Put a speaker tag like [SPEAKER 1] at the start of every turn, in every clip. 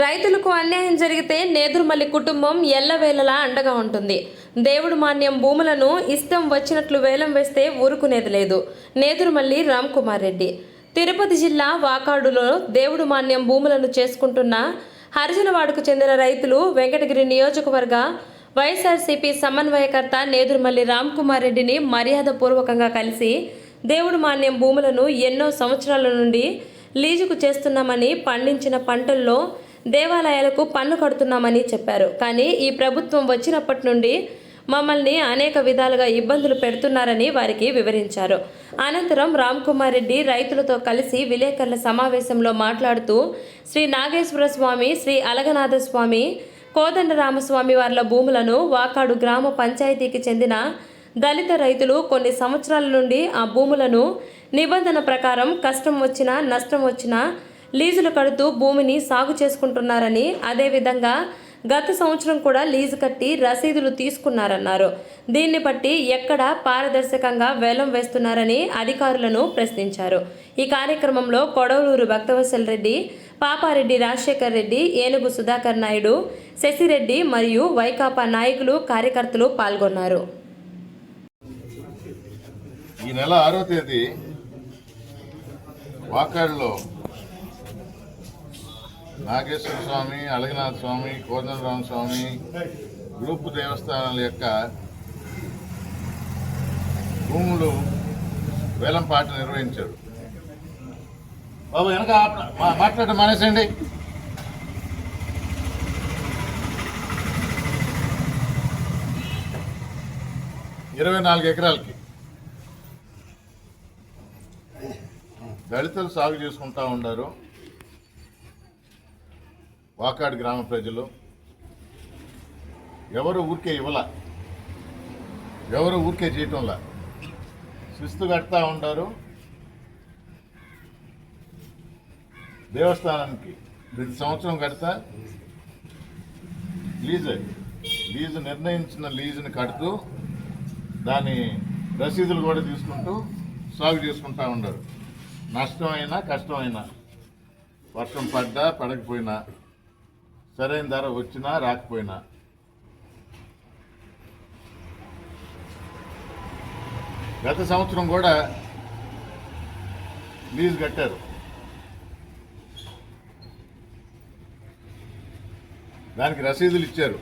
[SPEAKER 1] రైతులకు అన్యాయం జరిగితే నేదురుమల్లి కుటుంబం ఎల్లవేళలా అండగా ఉంటుంది. దేవుడు మాన్యం భూములను ఇష్టం వచ్చినట్లు వేలం వేస్తే ఊరుకునేది లేదు. నేదురుమల్లి రామ్ కుమార్ రెడ్డి. తిరుపతి జిల్లా వాకాడులో దేవుడు మాన్యం భూములను చేసుకుంటున్న హరిజనవాడకు చెందిన రైతులు వెంకటగిరి నియోజకవర్గ వైఎస్ఆర్సీపీ సమన్వయకర్త నేదురుమల్లి రామ్ కుమార్ రెడ్డిని మర్యాదపూర్వకంగా కలిసి దేవుడు మాన్యం భూములను ఎన్నో సంవత్సరాల నుండి లీజుకు చేస్తున్నామని, పండించిన పంటల్లో దేవాలయాలకు పన్ను కడుతున్నామని చెప్పారు. కానీ ఈ ప్రభుత్వం వచ్చినప్పటి నుండి మమ్మల్ని అనేక విధాలుగా ఇబ్బందులు పెడుతున్నారని వారికి వివరించారు. అనంతరం రామ్ కుమార్ రెడ్డి రైతులతో కలిసి విలేకరుల సమావేశంలో మాట్లాడుతూ శ్రీ నాగేశ్వర స్వామి, శ్రీ అలగనాథ స్వామి, కోదండరామస్వామి వార్ల భూములను వాకాడు గ్రామ పంచాయతీకి చెందిన దళిత రైతులు కొన్ని సంవత్సరాల నుండి ఆ భూములను నిబంధన ప్రకారం కష్టం వచ్చినా నష్టం వచ్చినా లీజులు కడుతూ భూమిని సాగు చేసుకుంటున్నారని, అదేవిధంగా గత సంవత్సరం కూడా లీజు కట్టి రసీదులు తీసుకున్నారన్నారు. దీన్ని బట్టి ఎక్కడ పారదర్శకంగా వేలం వేస్తున్నారని అధికారులను ప్రశ్నించారు. ఈ కార్యక్రమంలో కొడవలూరు భక్తవత్సల్ రెడ్డి, పాపారెడ్డి రాజశేఖర్ రెడ్డి, ఏనుగు సుధాకర్ నాయుడు, శశిరెడ్డి మరియు వైకాపా నాయకులు, కార్యకర్తలు పాల్గొన్నారు.
[SPEAKER 2] ఈ నెల 6వ తేదీ వాకాడులో నాగేశ్వర స్వామి, అలగనాథ స్వామి, కోదండరామ స్వామి గ్రూప్ దేవస్థానాల యొక్క భూములు వేలంపాట నిర్వహించారు. బాబు వెనక మాట్లాడటం మానేసండి. ఇరవై 24 ఎకరాలకి దళితులు సాగు చేసుకుంటా ఉన్నారు. వాకాడు గ్రామ ప్రజలు ఎవరు ఊరికే ఇవ్వాల, ఎవరు ఊరికే చేయటంలా, శిస్తు కడతా ఉంటారు. దేవస్థానానికి ప్రతి సంవత్సరం కడతా లీజు నిర్ణయించిన లీజుని కడుతూ దాని రసీదులు కూడా తీసుకుంటూ సాగు చేసుకుంటా ఉన్నారు. నష్టమైనా కష్టమైనా, వర్షం పడ్డా పడకపోయినా, సరైన ధర వచ్చినా రాకపోయినా గత సంవత్సరం కూడా లీజు కట్టారు. దానికి రసీదులు ఇచ్చారు.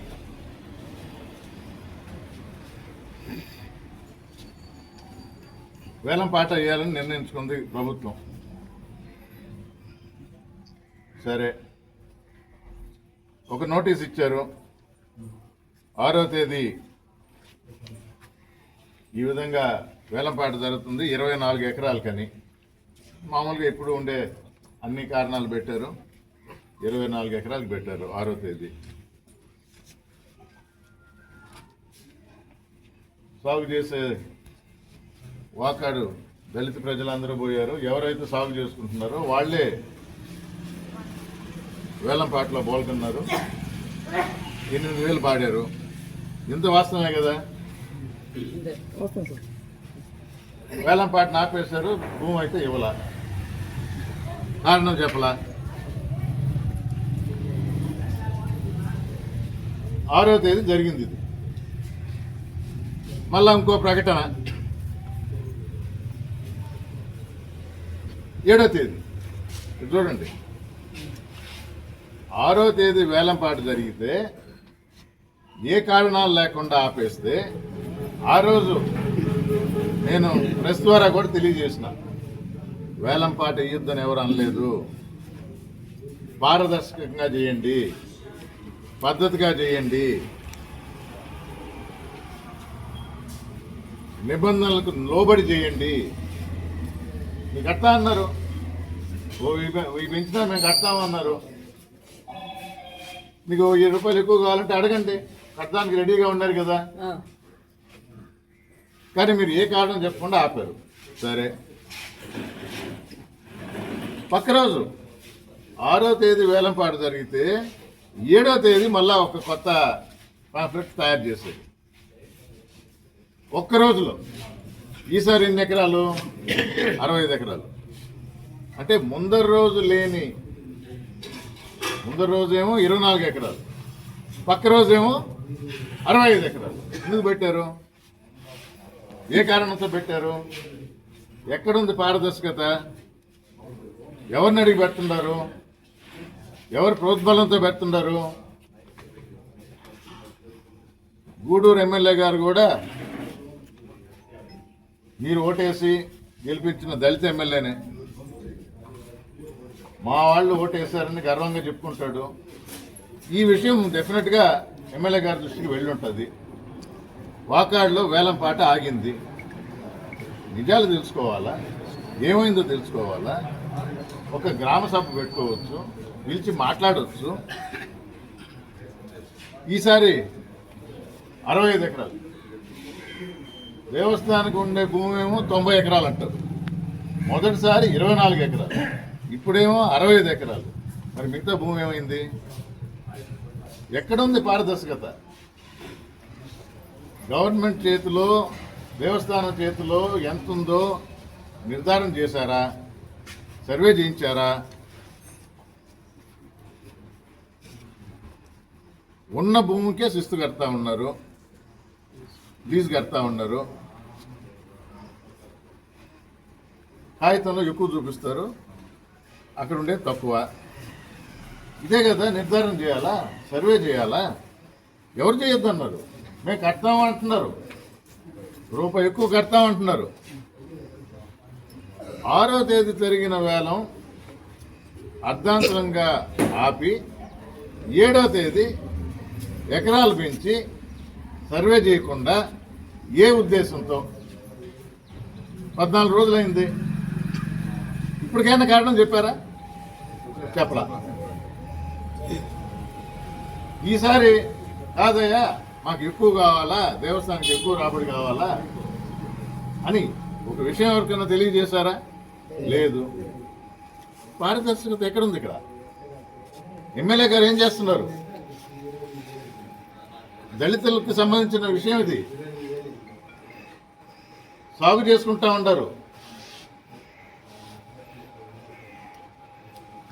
[SPEAKER 2] వేలం పాట వేయాలని నిర్ణయించుకుంది ప్రభుత్వం. సరే, ఒక నోటీస్ ఇచ్చారు. 6వ తేదీ ఈ విధంగా వేలంపాట జరుగుతుంది 24 ఎకరాలకని. మామూలుగా ఎప్పుడు ఉండే అన్ని కారణాలు పెట్టారు. 24 ఎకరాలకు పెట్టారు 6వ తేదీ. సాగు చేసే వాకాడు దళిత ప్రజలందరూ పోయారు. ఎవరైతే సాగు చేసుకుంటున్నారో వాళ్లే వేలంపాటలో పాల్గొన్నారు. 8,000 పాడారు. ఇంత వాస్తవమే కదా. వేలంపాటను ఆపేశారు. భూమి అయితే ఇవ్వలా. కారణం చెప్పలా. 6వ తేదీ జరిగింది ఇది. మళ్ళా ఇంకో ప్రకటన 7వ తేదీ. చూడండి, 6వ తేదీ వేలంపాట జరిగితే ఏ కారణాలు లేకుండా ఆపేస్తే ఆ రోజు నేను ప్రెస్ ద్వారా కూడా తెలియజేసిన, వేలంపాట ఇయ్యొద్దని ఎవరు అనలేదు. పారదర్శకంగా చేయండి, పద్ధతిగా చేయండి, నిబంధనలకు లోబడి చేయండి. మీకు కడతా అన్నారు, పెంచినా మేము కడతామన్నారు. మీకు 1000 రూపాయలు ఎక్కువ కావాలంటే అడగండి, కట్టడానికి రెడీగా ఉన్నారు కదా. కానీ మీరు ఏ కారణం చెప్పకుండా ఆపారు. సరే, పక్క రోజు 6వ తేదీ వేలంపాట జరిగితే 7వ తేదీ మళ్ళా ఒక కొత్త కాంట్రాక్ట్ తయారు చేసేది. ఒక్క రోజులో ఈసారి ఎన్ని ఎకరాలు? 65 ఎకరాలు. అంటే ముందర రోజు లేని ముందు రోజేమో 24 ఎకరాలు, పక్క రోజేమో 65 ఎకరాలు. ఎందుకు పెట్టారు? ఏ కారణంతో పెట్టారు? ఎక్కడుంది పారదర్శకత? ఎవరిని అడిగి పెడుతున్నారు? ఎవరు ప్రోద్బలంతో పెడుతున్నారు? గూడూరు ఎమ్మెల్యే గారు కూడా మీరు ఓటేసి గెలిపించిన దళిత ఎమ్మెల్యేనే. మా వాళ్ళు ఓటేశారని గర్వంగా చెప్పుకుంటాడు. ఈ విషయం డెఫినెట్గా ఎమ్మెల్యే గారి దృష్టికి వెళ్ళి ఉంటుంది. వాకాడులో వేలం పాట ఆగింది. నిజాలు తెలుసుకోవాలా, ఏమైందో తెలుసుకోవాలా. ఒక గ్రామ సభ పెట్టుకోవచ్చు, పిలిచి మాట్లాడవచ్చు. ఈసారి 65 ఎకరాలు, దేవస్థానానికి ఉండే భూమి ఏమో 90 ఎకరాలు అంటారు. మొదటిసారి 24 ఎకరాలు, ఇప్పుడేమో 65 ఎకరాలు. మరి మిగతా భూమి ఏమైంది? ఎక్కడుంది పారదర్శకత? గవర్నమెంట్ చేతిలో, దేవస్థానం చేతిలో ఎంత ఉందో నిర్ధారణ చేశారా? సర్వే చేయించారా? ఉన్న భూమికే శిస్తు కడతా ఉన్నారు, లీజు కడతా ఉన్నారు. కాగితంలో ఎక్కువ చూపిస్తారు, అక్కడ ఉండే తక్కువ. ఇదే కదా నిర్ధారణ చేయాలా, సర్వే చేయాలా? ఎవరు చేయొద్దు అన్నారు? మేము కడతామంటున్నారు, రూపాయి ఎక్కువ కడతామంటున్నారు. 6వ తేదీ జరిగిన వేలం అర్ధాంతరంగా ఆపి 7వ తేదీ ఎకరాలు పెంచి సర్వే చేయకుండా ఏ ఉద్దేశంతో? 14 రోజులైంది. ఇప్పటికైనా కారణం చెప్పారా? చెప్పలా. ఈసారి కాదయ్యా మాకు ఎక్కువ కావాలా, దేవస్థానానికి ఎక్కువ రాబడి కావాలా అని ఒక విషయం ఎవరికైనా తెలియజేశారా? లేదు. పారదర్శకత ఎక్కడుంది? ఇక్కడ ఎమ్మెల్యే గారు ఏం చేస్తున్నారు? దళితులకు సంబంధించిన విషయం ఇది. సాగు చేసుకుంటా ఉంటారు.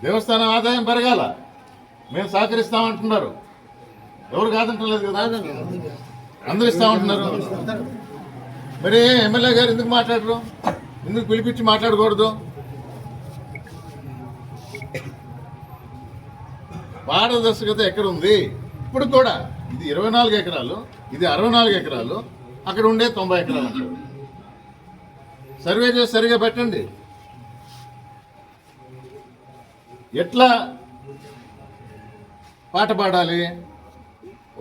[SPEAKER 2] దేవస్థానం ఆదాయం పెరగాల, మేము సహకరిస్తామంటున్నారు. ఎవరు కాదంటలేదు కదా, అందరూ ఇస్తామంటున్నారు. మరి ఎమ్మెల్యే గారు ఎందుకు మాట్లాడరు? ఎందుకు పిలిపించి మాట్లాడకూడదు? పారదర్శకత ఎక్కడుంది? ఇప్పుడు కూడా ఇది 24 ఎకరాలు, ఇది 64 ఎకరాలు, అక్కడ ఉండే 90 ఎకరాలు అంటారు. సర్వే చేసి సరిగా పెట్టండి. ఎట్లా పాట పాడాలి?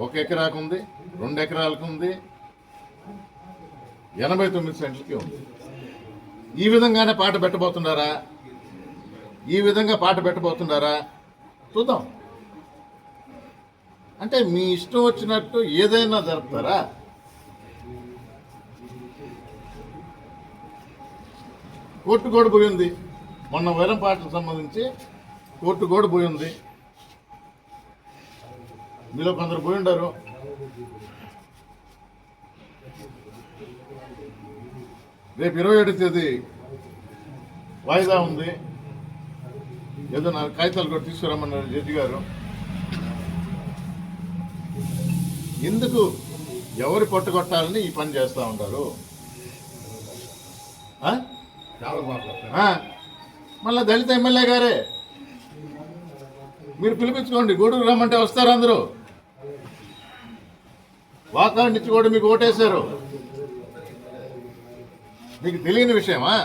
[SPEAKER 2] 1 ఎకరాకు ఉంది, 2 ఎకరాలకు ఉంది, 89 సెంట్లకి ఉంది. ఈ విధంగానే పాట పెట్టబోతున్నారా? ఈ విధంగా పాట పెట్టబోతున్నారా? చూద్దాం. అంటే మీ ఇష్టం వచ్చినట్టు ఏదైనా జరుపుతారా? కోర్టు కూడా పోయింది. మొన్న వేలం పాటలకు సంబంధించి కోర్టు కూడా పోయింది. మీలో కొందరు పోయి ఉండారు. రేపు 27వ తేదీ వాయిదా ఉంది. ఏదో నా కాగితాలు కూడా తీసుకురమ్మన్నారు జడ్జి గారు. ఎందుకు ఎవరు పట్టుకొట్టాలని ఈ పని చేస్తూ ఉంటారు? మళ్ళా దళిత ఎమ్మెల్యే గారే. మీరు పిలిపించుకోండి, గూడూరు రమ్మంటే వస్తారు అందరూ. వాకాడు నుంచి కూడా మీకు ఓటేశారు. మీకు తెలియని విషయమా?